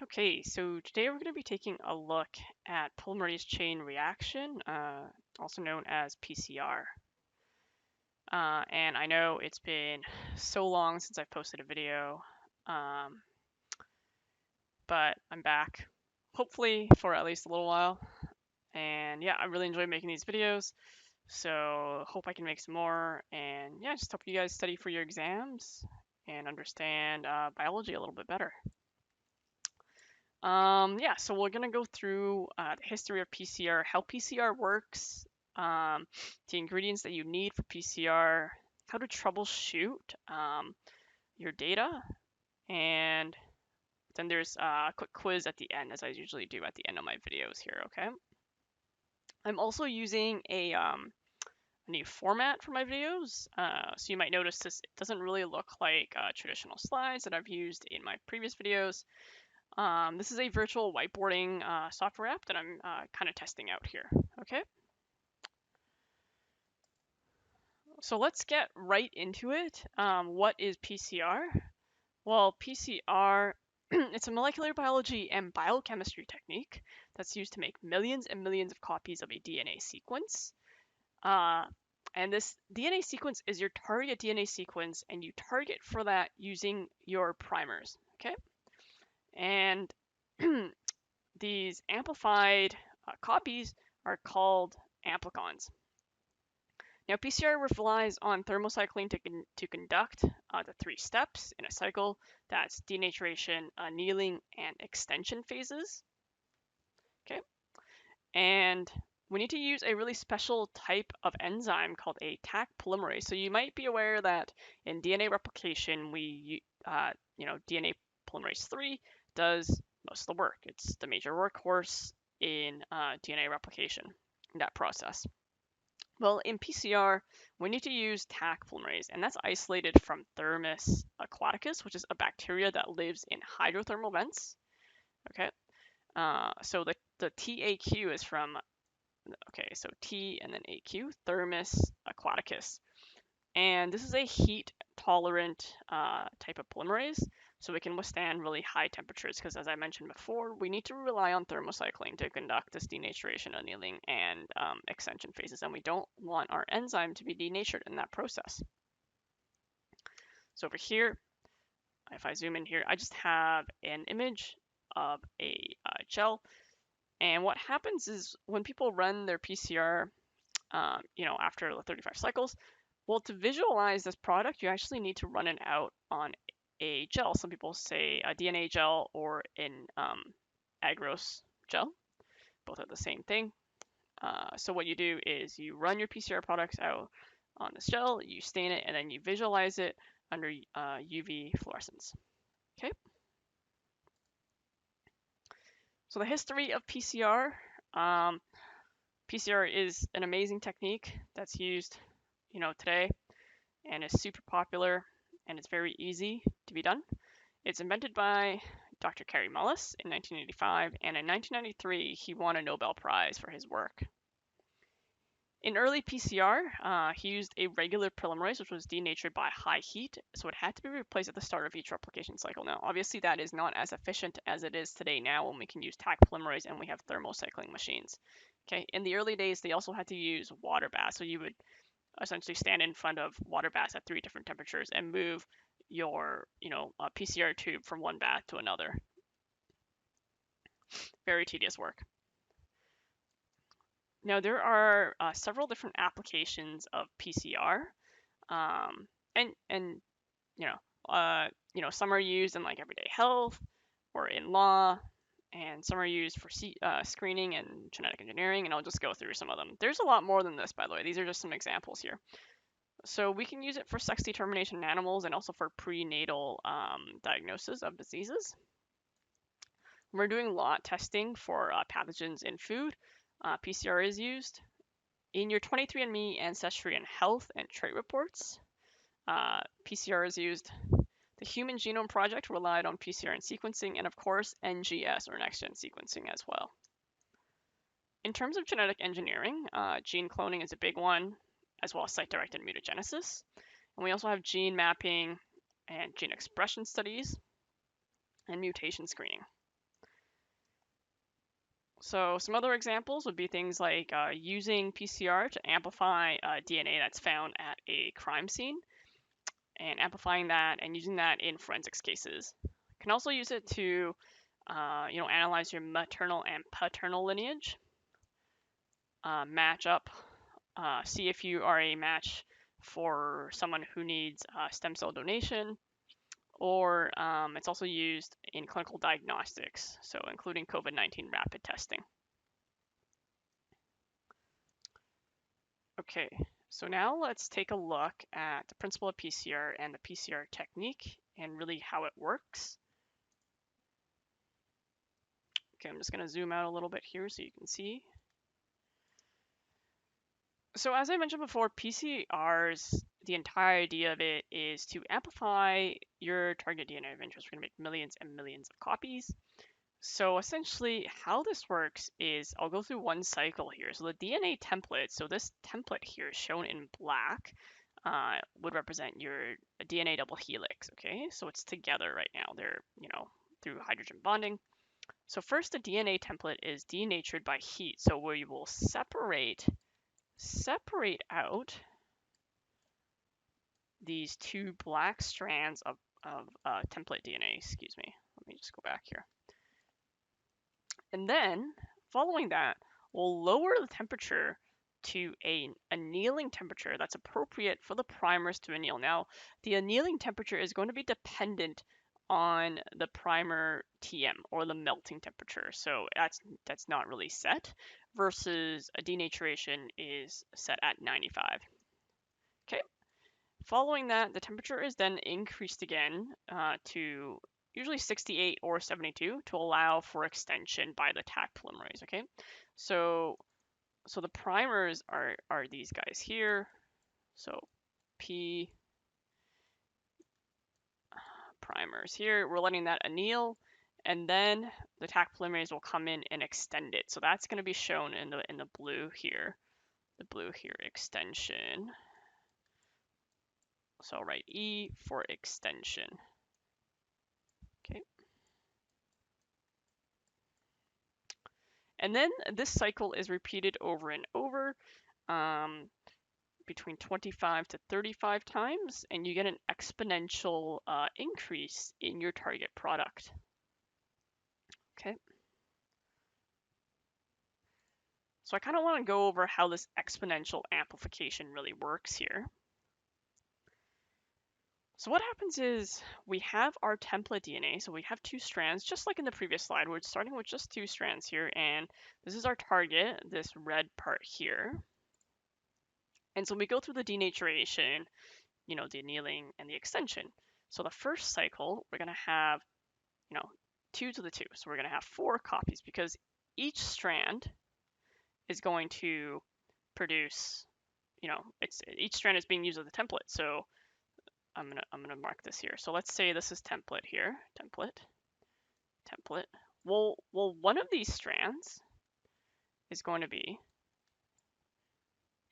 Okay, so today we're going to be taking a look at polymerase chain reaction, also known as PCR. And I know it's been so long since I've posted a video, um, but I'm back, hopefully for at least a little while. And yeah, I really enjoy making these videos, so hope I can make some more. And yeah, just hope you guys study for your exams and understand biology a little bit better. Yeah, so we're gonna go through the history of PCR, how PCR works, the ingredients that you need for PCR, how to troubleshoot your data, and then there's a quick quiz at the end, as I usually do at the end of my videos here, okay? I'm also using a new format for my videos, so you might notice this it doesn't really look like traditional slides that I've used in my previous videos. This is a virtual whiteboarding software app that I'm kind of testing out here. Okay, so let's get right into it. What is PCR? Well, PCR, it's a molecular biology and biochemistry technique that's used to make millions and millions of copies of a DNA sequence. Uh, and this DNA sequence is your target DNA sequence, and you target for that using your primers. Okay, and these amplified copies are called amplicons. Now, PCR relies on thermocycling to conduct the three steps in a cycle. That's denaturation, annealing, and extension phases. Okay, and we need to use a really special type of enzyme called a Taq polymerase. So you might be aware that in DNA replication, DNA polymerase 3 does most of the work. It's the major workhorse in DNA replication in that process. Well, in PCR, we need to use Taq polymerase, and that's isolated from Thermus aquaticus, which is a bacteria that lives in hydrothermal vents. Okay, so the TAQ is from, okay, so T and then AQ, Thermus aquaticus. And this is a heat tolerant type of polymerase, so it can withstand really high temperatures because, as I mentioned before, we need to rely on thermocycling to conduct this denaturation, annealing, and extension phases, and we don't want our enzyme to be denatured in that process. So over here, if I zoom in here, I just have an image of a gel, and what happens is when people run their PCR, after the 35 cycles, well, to visualize this product, you actually need to run it out on a gel. Some people say a DNA gel or an agarose gel. Both are the same thing. So what you do is you run your PCR products out on this gel, you stain it, and then you visualize it under UV fluorescence. Okay. So the history of PCR. PCR is an amazing technique that's used, today, and is super popular, and it's very easy to be done. It's invented by Dr. Kary Mullis in 1985, and in 1993 he won a Nobel Prize for his work. In early PCR, he used a regular polymerase, which was denatured by high heat, so it had to be replaced at the start of each replication cycle. Now, obviously, that is not as efficient as it is today now when we can use Taq polymerase and we have thermocycling machines. Okay, in the early days, they also had to use water baths, so you would essentially stand in front of water baths at 3 different temperatures and move your, PCR tube from one bath to another. Very tedious work. Now, there are several different applications of PCR, and some are used in like everyday health or in law, and some are used for screening and genetic engineering. And I'll just go through some of them. There's a lot more than this, by the way. These are just some examples here. So we can use it for sex determination in animals and also for prenatal diagnosis of diseases. When we're doing lot testing for pathogens in food, PCR is used. In your 23andMe ancestry and health and trait reports, PCR is used. The Human Genome Project relied on PCR and sequencing, and of course, NGS or next-gen sequencing as well. In terms of genetic engineering, gene cloning is a big one, as well as site-directed mutagenesis. And we also have gene mapping and gene expression studies and mutation screening. So some other examples would be things like using PCR to amplify DNA that's found at a crime scene, and amplifying that and using that in forensics cases. You can also use it to analyze your maternal and paternal lineage, match up, see if you are a match for someone who needs stem cell donation, or it's also used in clinical diagnostics, so including COVID-19 rapid testing. Okay, so now let's take a look at the principle of PCR and the PCR technique and really how it works. Okay, I'm just going to zoom out a little bit here so you can see. So as I mentioned before, PCRs, the entire idea of it is to amplify your target DNA of interest. We're going to make millions and millions of copies. So essentially how this works is I'll go through one cycle here. So the DNA template, so this template here shown in black would represent your DNA double helix, okay? So it's together right now. They're, through hydrogen bonding. So first, the DNA template is denatured by heat. So we will separate out these two black strands of template DNA, excuse me. Let me just go back here. And then, following that, we'll lower the temperature to an annealing temperature that's appropriate for the primers to anneal. Now, the annealing temperature is going to be dependent on the primer TM, or the melting temperature. So that's not really set, versus a denaturation is set at 95. Okay. Following that, the temperature is then increased again to usually 68 or 72 to allow for extension by the Taq polymerase. Okay, so the primers are these guys here. So P primers here. We're letting that anneal, and then the Taq polymerase will come in and extend it. So that's going to be shown in the blue here. The blue here, extension. So I'll write E for extension. Okay. And then this cycle is repeated over and over between 25 to 35 times, and you get an exponential increase in your target product. Okay. So I kind of want to go over how this exponential amplification really works here. So what happens is we have our template DNA. So we have two strands, just like in the previous slide. We're starting with just two strands here, and this is our target, this red part here. And so we go through the denaturation, the annealing and the extension. So the first cycle, we're going to have, 2 to the 2. So we're going to have 4 copies, because each strand is going to produce, each strand is being used as a template. So I'm gonna mark this here. So let's say this is template here, template. Well, one of these strands is going to be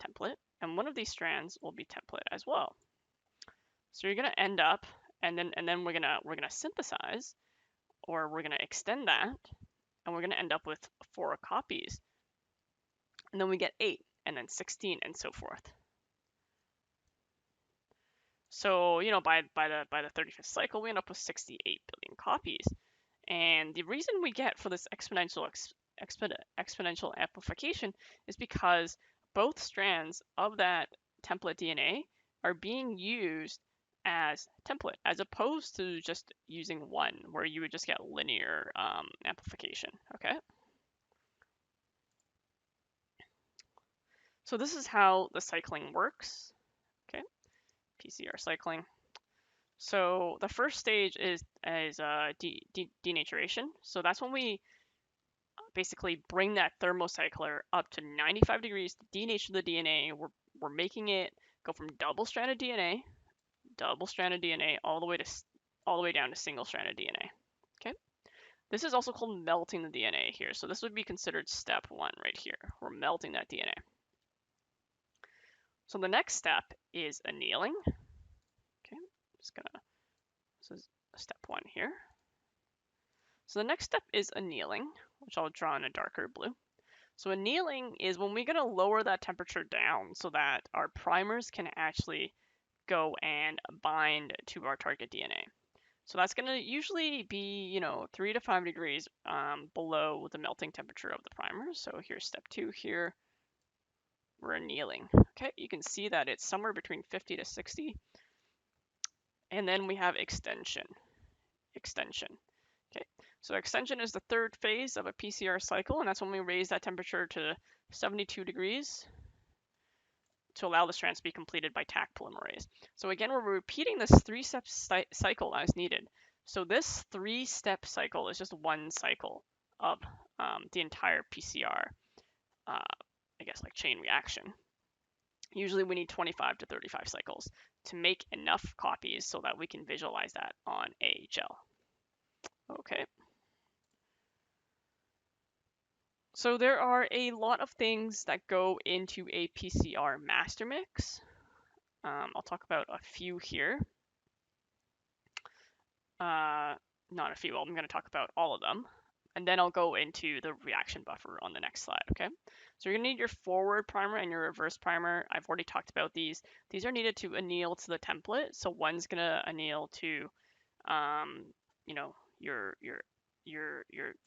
template, and one of these strands will be template as well. So you're gonna end up, and then we're gonna synthesize, or we're gonna extend that, and we're gonna end up with 4 copies, and then we get 8, and then 16, and so forth. So by the 35th cycle, we end up with 68 billion copies. And the reason we get for this exponential amplification is because both strands of that template DNA are being used as template, as opposed to just using one, where you would just get linear amplification. Okay. So this is how the cycling works. Okay, PCR cycling. So the first stage is denaturation. So that's when we basically bring that thermocycler up to 95 degrees to denature the DNA. We're making it go from double-stranded DNA, all the way down to single-stranded DNA. Okay. This is also called melting the DNA here. So this would be considered step 1 right here. We're melting that DNA. So the next step is annealing. Okay, this is step 1 here. So the next step is annealing. which I'll draw in a darker blue. So annealing is when we're going to lower that temperature down so that our primers can actually go and bind to our target DNA. So that's going to usually be, 3 to 5 degrees below the melting temperature of the primer. So here's step 2 here. We're annealing. Okay, you can see that it's somewhere between 50 to 60. And then we have extension. Okay, so extension is the third phase of a PCR cycle, and that's when we raise that temperature to 72 degrees to allow the strands to be completed by Taq polymerase. So again, we're repeating this 3-step cycle as needed. So this 3-step cycle is just one cycle of the entire PCR, like chain reaction. Usually we need 25 to 35 cycles to make enough copies so that we can visualize that on a gel. Okay. So there are a lot of things that go into a PCR master mix. I'll talk about a few here. Not a few, I'm going to talk about all of them. And then I'll go into the reaction buffer on the next slide, okay? So you're going to need your forward primer and your reverse primer. I've already talked about these. These are needed to anneal to the template. So one's going to anneal to, your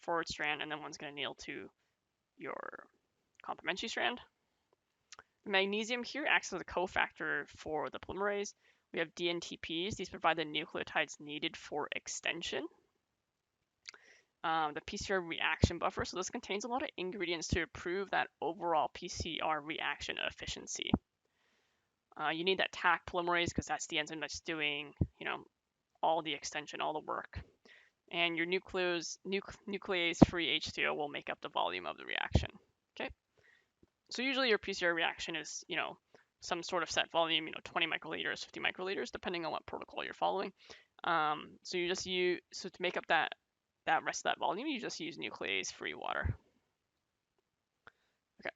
forward strand, and then one's going to anneal to your complementary strand. Magnesium here acts as a cofactor for the polymerase. We have DNTPs. These provide the nucleotides needed for extension. The PCR reaction buffer. So this contains a lot of ingredients to improve that overall PCR reaction efficiency. You need that Taq polymerase because that's the enzyme that's doing, all the extension, all the work. And your nuclease-free H2O will make up the volume of the reaction. Okay. So usually your PCR reaction is, some sort of set volume, 20 microliters, 50 microliters, depending on what protocol you're following. So to make up that rest of that volume, you just use nuclease-free water. Okay,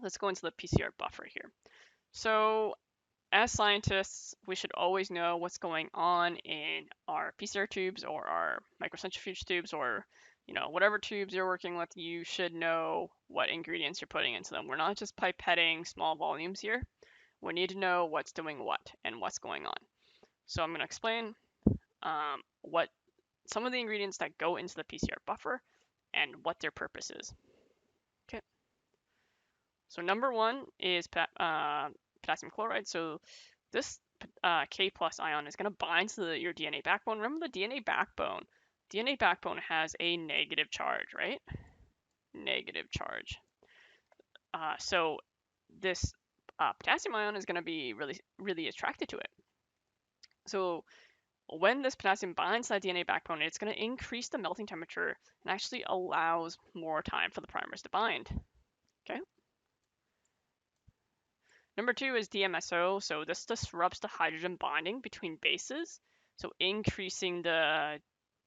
let's go into the PCR buffer here. So as scientists, we should always know what's going on in our PCR tubes or our microcentrifuge tubes or whatever tubes you're working with. You should know what ingredients you're putting into them. We're not just pipetting small volumes here. We need to know what's doing what and what's going on. So I'm going to explain what some of the ingredients that go into the PCR buffer and what their purpose is. Okay. So number one is potassium chloride. So this K+ ion is going to bind to your DNA backbone. Remember the DNA backbone? DNA backbone has a negative charge, right? Negative charge. So this potassium ion is going to be really, really attracted to it. So when this potassium binds to that DNA backbone, it's going to increase the melting temperature and actually allows more time for the primers to bind. Okay. Number two is DMSO. So this disrupts the hydrogen bonding between bases, so increasing the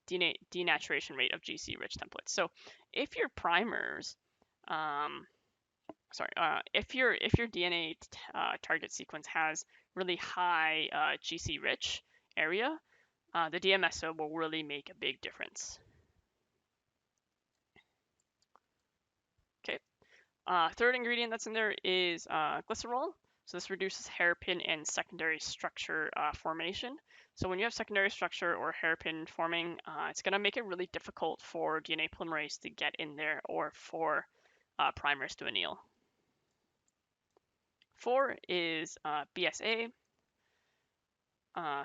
denaturation rate of GC-rich templates. So if your primers, if your DNA target sequence has really high GC-rich area, the DMSO will really make a big difference. Okay. Third ingredient that's in there is glycerol. So this reduces hairpin and secondary structure formation. So when you have secondary structure or hairpin forming, it's going to make it really difficult for DNA polymerase to get in there or for primers to anneal. 4 is BSA.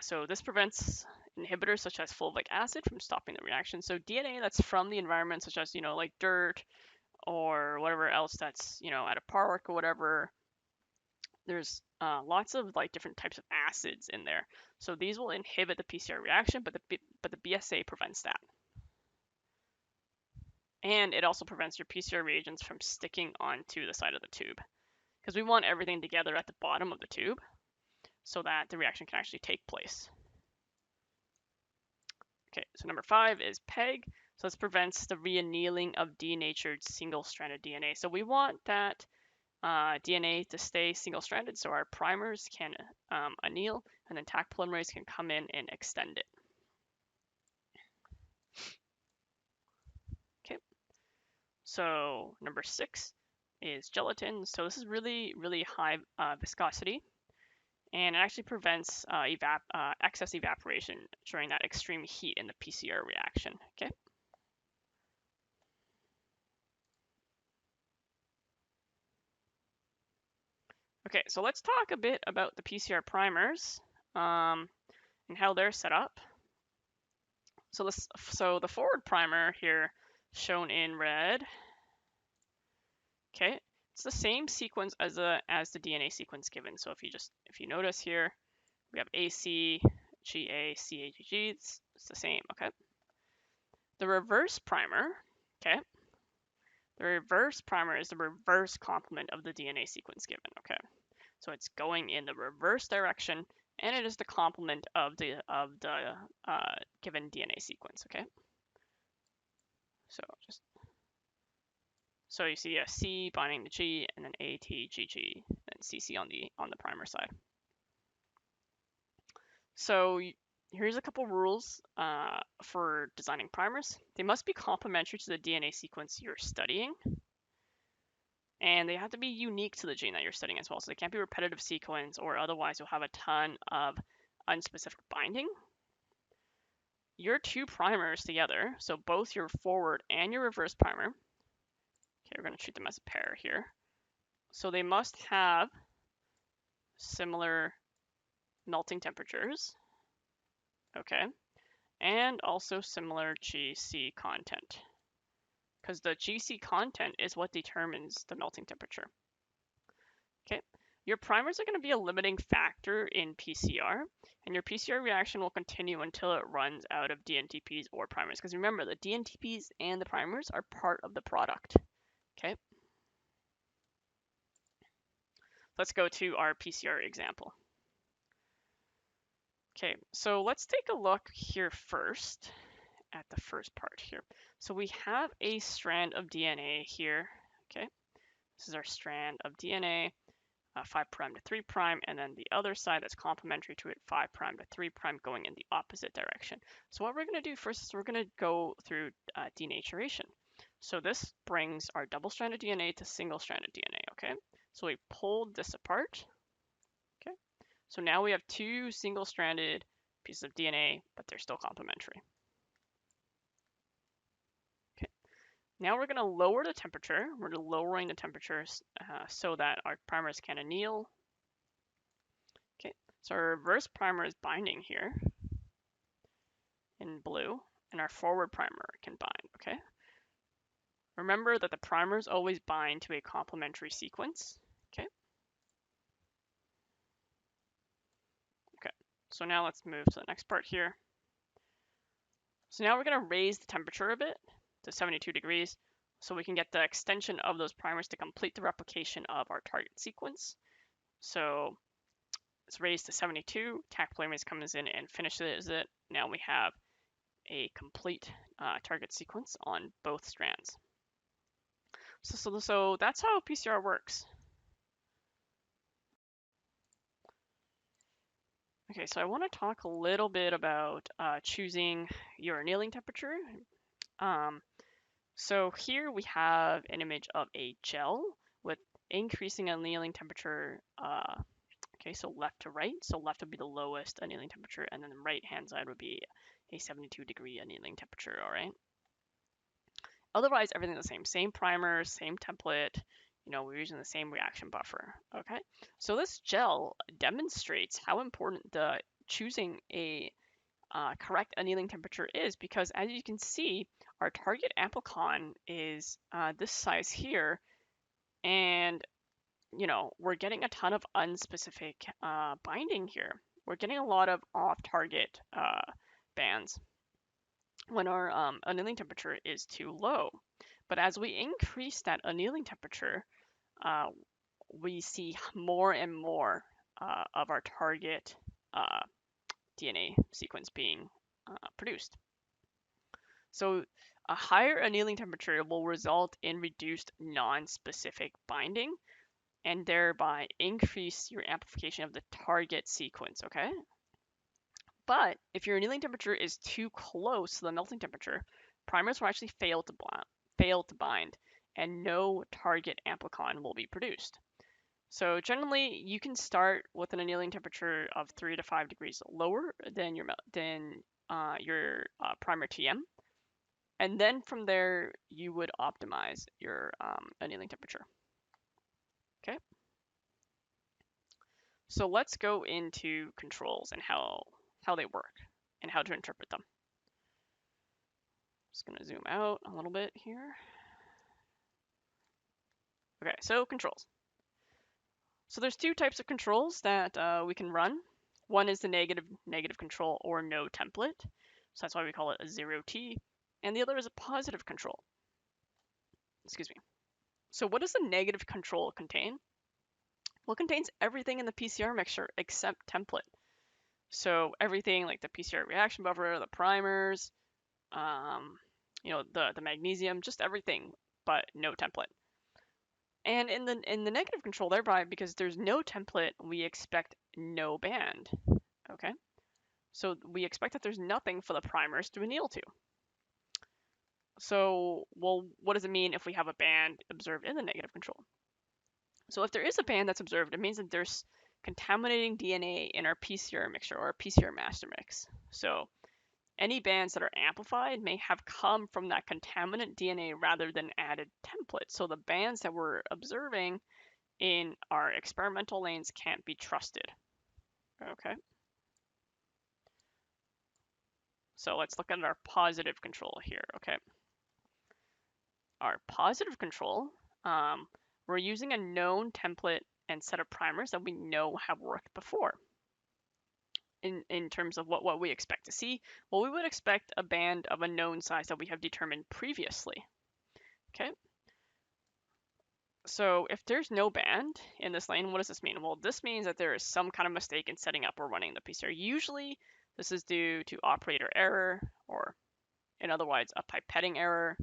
So this prevents inhibitors such as fulvic acid from stopping the reaction. So DNA that's from the environment, such as like dirt or whatever else that's at a park or whatever, there's lots of different types of acids in there. So these will inhibit the PCR reaction, but the BSA prevents that. And it also prevents your PCR reagents from sticking onto the side of the tube, because we want everything together at the bottom of the tube so that the reaction can actually take place. Okay, so number 5 is PEG. So this prevents the reannealing of denatured single-stranded DNA. So we want that DNA to stay single-stranded so our primers can anneal, and then Taq polymerase can come in and extend it. Okay. So number 6 is gelatin. So this is really, really high viscosity, and it actually prevents excess evaporation during that extreme heat in the PCR reaction. Okay. Okay, so let's talk a bit about the PCR primers and how they're set up. So the forward primer here, shown in red. Okay, it's the same sequence as the DNA sequence given. So if you notice here, we have AC, GA, CAGG. It's the same. Okay. The reverse primer. Okay. The reverse primer is the reverse complement of the DNA sequence given. Okay. So it's going in the reverse direction, and it is the complement of the given DNA sequence. Okay. So you see a C binding to G, and then ATGG, and CC on the primer side. So here's a couple rules for designing primers. They must be complementary to the DNA sequence you're studying, and they have to be unique to the gene that you're studying as well. So they can't be repetitive sequence, or otherwise you'll have a ton of unspecific binding. Your two primers together, so both your forward and your reverse primer, okay, we're going to treat them as a pair here. So they must have similar melting temperatures, okay, and also similar GC content, because the GC content is what determines the melting temperature. Okay, your primers are going to be a limiting factor in PCR, and your PCR reaction will continue until it runs out of DNTPs or primers, because remember, the DNTPs and the primers are part of the product. Okay, let's go to our PCR example. Okay, so let's take a look here first at the first part here. So we have a strand of DNA here. Okay, this is our strand of DNA, 5' to 3', and then the other side that's complementary to it, 5' to 3' going in the opposite direction. So what we're going to do first is we're going to go through denaturation. So this brings our double-stranded DNA to single-stranded DNA, okay? So we pulled this apart, okay? So now we have two single-stranded pieces of DNA, but they're still complementary. Okay. Now we're going to lower the temperature. We're lowering the temperature so that our primers can anneal. Okay, so our reverse primer is binding here in blue, and our forward primer can bind, okay? Remember that the primers always bind to a complementary sequence, okay? Okay, so now let's move to the next part here. So now we're going to raise the temperature a bit to 72 degrees so we can get the extension of those primers to complete the replication of our target sequence. So it's raised to 72, Taq polymerase comes in and finishes it. Now we have a complete target sequence on both strands. So that's how PCR works. Okay, so I want to talk a little bit about choosing your annealing temperature. So here we have an image of a gel with increasing annealing temperature. Okay, so left to right. So left would be the lowest annealing temperature, and then the right-hand side would be a 72-degree annealing temperature, all right? Otherwise, everything's the same. Same primer, same template. You know, we're using the same reaction buffer, okay? So this gel demonstrates how important the choosing a correct annealing temperature is, because as you can see, our target amplicon is this size here, and you know, we're getting a ton of unspecific binding here. We're getting a lot of off-target bands when our annealing temperature is too low. But as we increase that annealing temperature, we see more and more of our target DNA sequence being produced. So a higher annealing temperature will result in reduced non-specific binding and thereby increase your amplification of the target sequence, okay? But if your annealing temperature is too close to the melting temperature, primers will actually fail to bind, and no target amplicon will be produced. So generally, you can start with an annealing temperature of 3 to 5 degrees lower than your primer TM, and then from there you would optimize your annealing temperature. Okay. So let's go into controls and how they work and how to interpret them. Just gonna zoom out a little bit here. Okay, so controls. So there's two types of controls that we can run. One is the negative control or no template. So that's why we call it a 0T. And the other is a positive control. Excuse me. So what does the negative control contain? Well, it contains everything in the PCR mixture except template. So everything like the PCR reaction buffer, the primers, the magnesium, just everything, but no template. And in the negative control thereby, because there's no template, we expect no band. Okay, so we expect that there's nothing for the primers to anneal to. So, well, what does it mean if we have a band observed in the negative control? So if there is a band that's observed, it means that there's contaminating DNA in our PCR mixture or our PCR master mix. So any bands that are amplified may have come from that contaminant DNA rather than added template. So the bands that we're observing in our experimental lanes can't be trusted. Okay. So let's look at our positive control here. Okay. Our positive control, we're using a known template and set of primers that we know have worked before. In terms of what we expect to see, well, we would expect a band of a known size that we have determined previously. Okay. So if there's no band in this lane, what does this mean? Well, this means that there is some kind of mistake in setting up or running the PCR. Usually, this is due to operator error, or in other words, a pipetting error.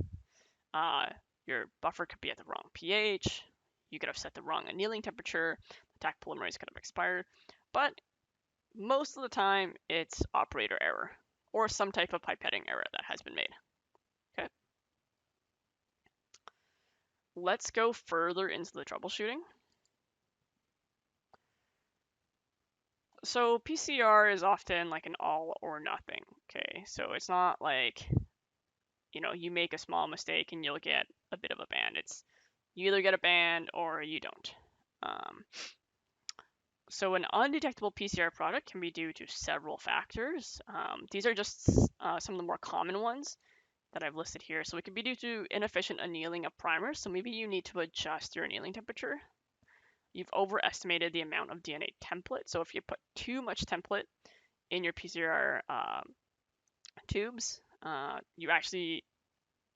Your buffer could be at the wrong pH. You could have set the wrong annealing temperature. The Taq polymerase could have expired. But most of the time, it's operator error or some type of pipetting error that has been made. Okay. Let's go further into the troubleshooting. So PCR is often like an all or nothing. Okay, so it's not like, you make a small mistake and you'll get a bit of a band. It's you either get a band or you don't. So an undetectable PCR product can be due to several factors. These are just some of the more common ones that I've listed here. So it can be due to inefficient annealing of primers. So maybe you need to adjust your annealing temperature. You've overestimated the amount of DNA template. So if you put too much template in your PCR tubes, you actually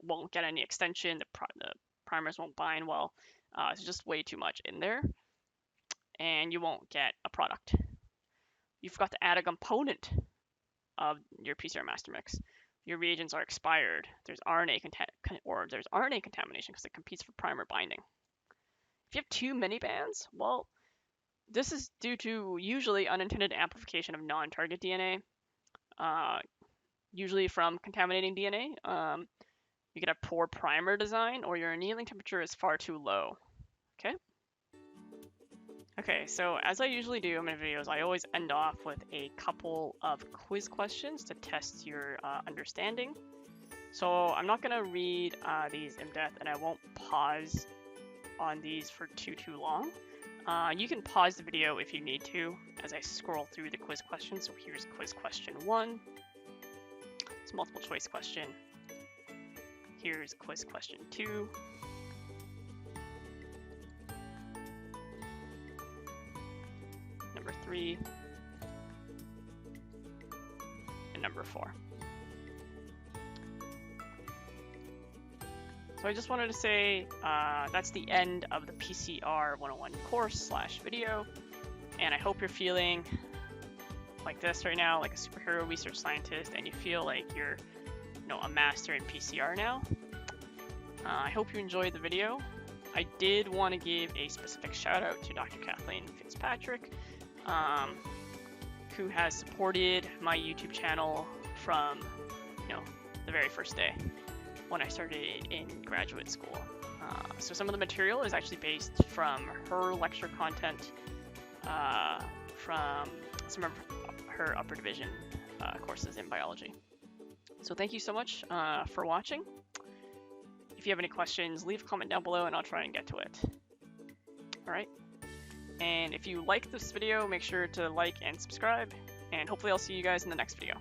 won't get any extension. The primers won't bind well. It's just way too much in there, and you won't get a product. You forgot to add a component of your PCR master mix. Your reagents are expired. There's RNA contamination because it competes for primer binding. If you have too many bands, well, this is due to usually unintended amplification of non-target DNA, usually from contaminating DNA. You could have poor primer design, or your annealing temperature is far too low. Okay. Okay, so as I usually do in my videos, I always end off with a couple of quiz questions to test your understanding. So I'm not going to read these in depth, and I won't pause on these for too long. You can pause the video if you need to as I scroll through the quiz questions. So here's quiz question 1. It's a multiple choice question. Here's quiz question 2. Number 3. And number 4. So I just wanted to say that's the end of the PCR 101 course / video, and I hope you're feeling like this right now, like a superhero research scientist, and you feel like you're a master in PCR now. I hope you enjoyed the video. I did want to give a specific shout out to Dr. Kathleen Fitzpatrick, who has supported my YouTube channel from the very first day when I started in graduate school. So some of the material is actually based from her lecture content from some of her upper division courses in biology. So thank you so much for watching. If you have any questions, leave a comment down below and I'll try and get to it. All right. And if you like this video, make sure to like and subscribe, and hopefully I'll see you guys in the next video.